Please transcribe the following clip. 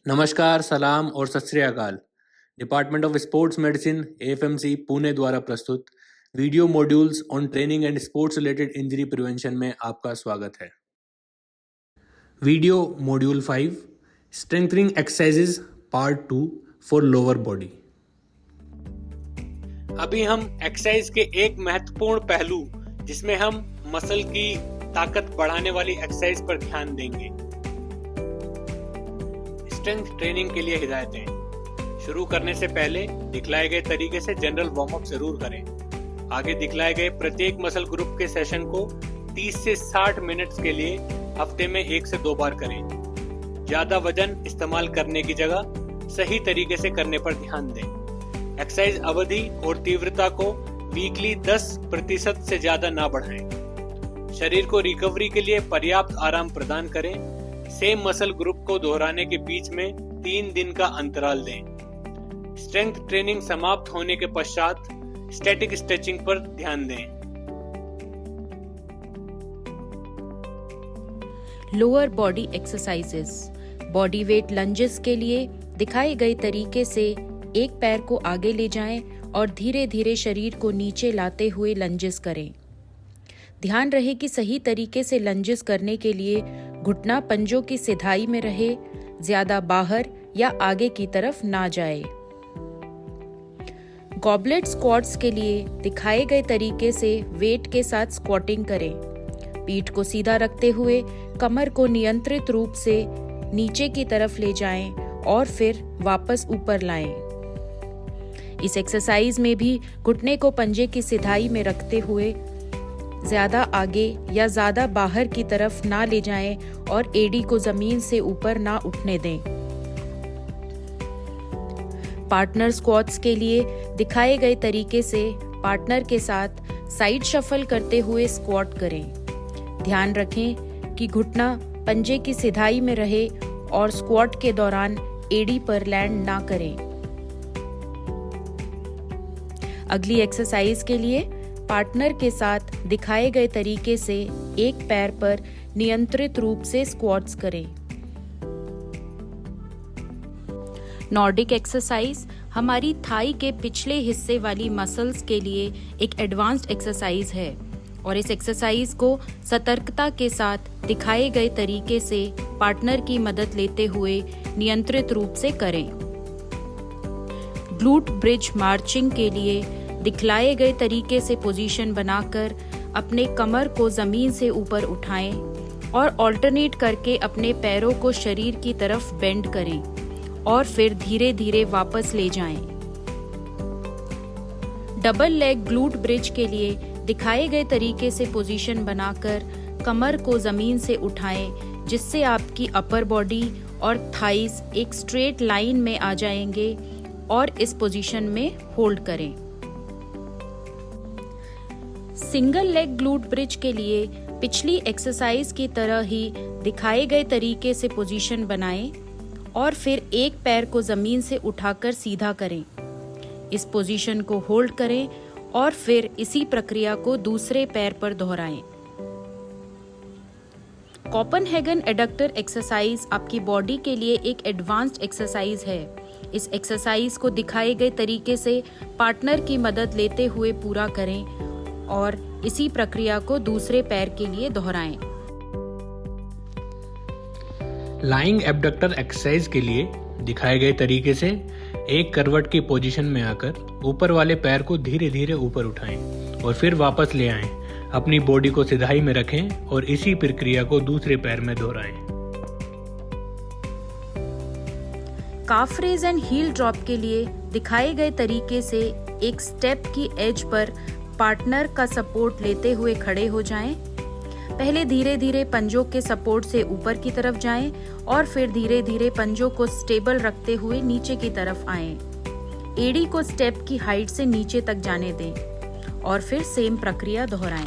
नमस्कार, सलाम और सत श्री अकाल। Department of sports medicine AFMC Pune द्वारा प्रस्तुत video modules on training and sports related injury prevention में आपका स्वागत है। Video module 5 strengthening exercises part 2 for lower body. अभी हम एक्सरसाइज के एक महत्वपूर्ण पहलू जिसमें हम मसल की ताकत बढ़ाने वाली एक्सरसाइज पर ध्यान देंगे। स्ट्रेंथ ट्रेनिंग के लिए हिदायतें। शुरू करने से पहले दिखलाए गए तरीके से जनरल वार्म अप जरूर करें। आगे दिखलाए गए प्रत्येक मसल ग्रुप के सेशन को 30 से 60 मिनट्स के लिए हफ्ते में 1 से 2 बार करें। ज्यादा वजन इस्तेमाल करने की जगह सही तरीके से करने पर ध्यान दें। एक्सरसाइज अवधि और तीव्रता को वीकली 10% से ज्यादा ना बढ़ाएं। शरीर को रिकवरी के लिए पर्याप्त आराम प्रदान करें। सेम मसल ग्रुप को दोहराने के बीच में 3 दिन का अंतराल दें। स्ट्रेंथ ट्रेनिंग समाप्त होने के पश्चात स्टैटिक स्ट्रेचिंग पर ध्यान दें। Lower body exercises. Body weight lunges के लिए दिखाए गए तरीके से एक पैर को आगे ले जाएं और धीरे धीरे शरीर को नीचे लाते हुए लंजेस करें। ध्यान रहे कि सही तरीके से लंजेस करने के लिए घुटना पंजों की सिधाई में रहे, ज्यादा बाहर या आगे की तरफ ना जाए। गॉबलेट स्क्वाट्स के लिए दिखाए गए तरीके से वेट के साथ स्क्वाटिंग करें। पीठ को सीधा रखते हुए कमर को नियंत्रित रूप से नीचे की तरफ ले जाएं और फिर वापस ऊपर लाएं। इस एक्सरसाइज में भी घुटने को पंजे की सिधाई में रखते हुए ज्यादा आगे या ज्यादा बाहर की तरफ ना ले जाएं और एडी को जमीन से ऊपर ना उठने दें। पार्टनर स्क्वाट्स के लिए दिखाए गए तरीके से पार्टनर के साथ साइड शफल करते हुए स्क्वाट करें। ध्यान रखें कि घुटना पंजे की सिधाई में रहे और स्क्वाट के दौरान एडी पर लैंड ना करें। अगली एक्सरसाइज के लिए पार्टनर के साथ दिखाए गए तरीके से एक पैर पर नियंत्रित रूप से स्क्वाट्स करें। नॉर्डिक एक्सरसाइज हमारी थाई के पिछले हिस्से वाली मसल्स के लिए एक एडवांस्ड एक्सरसाइज है और इस एक्सरसाइज को सतर्कता के साथ दिखाए गए तरीके से पार्टनर की मदद लेते हुए नियंत्रित रूप से करें। ग्लूट ब्रिज मार्चिंग के लिए दिखलाए गए तरीके से पोजीशन बनाकर अपने कमर को जमीन से ऊपर उठाएं और ऑल्टरनेट करके अपने पैरों को शरीर की तरफ बेंड करें और फिर धीरे धीरे वापस ले जाएं। डबल लेग ग्लूट ब्रिज के लिए दिखाए गए तरीके से पोजीशन बनाकर कमर को जमीन से उठाएं जिससे आपकी अपर बॉडी और थाइज एक स्ट्रेट लाइन में आ जाएंगे और इस पोजीशन में होल्ड करें। सिंगल लेग ग्लूट ब्रिज के लिए पिछली एक्सरसाइज की तरह ही दिखाए गए तरीके से पोजीशन बनाएं और फिर एक पैर को जमीन से उठाकर सीधा करें। इस पोजीशन को होल्ड करें और फिर इसी प्रक्रिया को दूसरे पैर पर दोहराएं। कोपेनहेगन एडक्टर एक्सरसाइज आपकी बॉडी के लिए एक एडवांस्ड एक्सरसाइज है। इस एक्सरसाइज को दिखाए गए तरीके से पार्टनर की मदद लेते हुए पूरा करें और इसी प्रक्रिया को दूसरे पैर के लिए दोहराएं। लाइंग एब्डक्टर एक्सरसाइज के लिए दिखाए गए तरीके से एक करवट की पोजीशन में आकर ऊपर वाले पैर को धीरे धीरे ऊपर उठाएं और फिर वापस ले आएं। अपनी बॉडी को सिधाई में रखें और इसी प्रक्रिया को दूसरे पैर में दोहराएं। काफ रेज एंड हील ड्रॉप के लिए दिखाए गए तरीके से एक स्टेप की एज पर पार्टनर का सपोर्ट लेते हुए खड़े हो जाएं। पहले धीरे धीरे पंजों के सपोर्ट से ऊपर की तरफ जाएं और फिर धीरे धीरे पंजों को स्टेबल रखते हुए नीचे की तरफ आएं। एडी को स्टेप की हाइट से नीचे तक जाने दें और फिर सेम प्रक्रिया दोहराएं।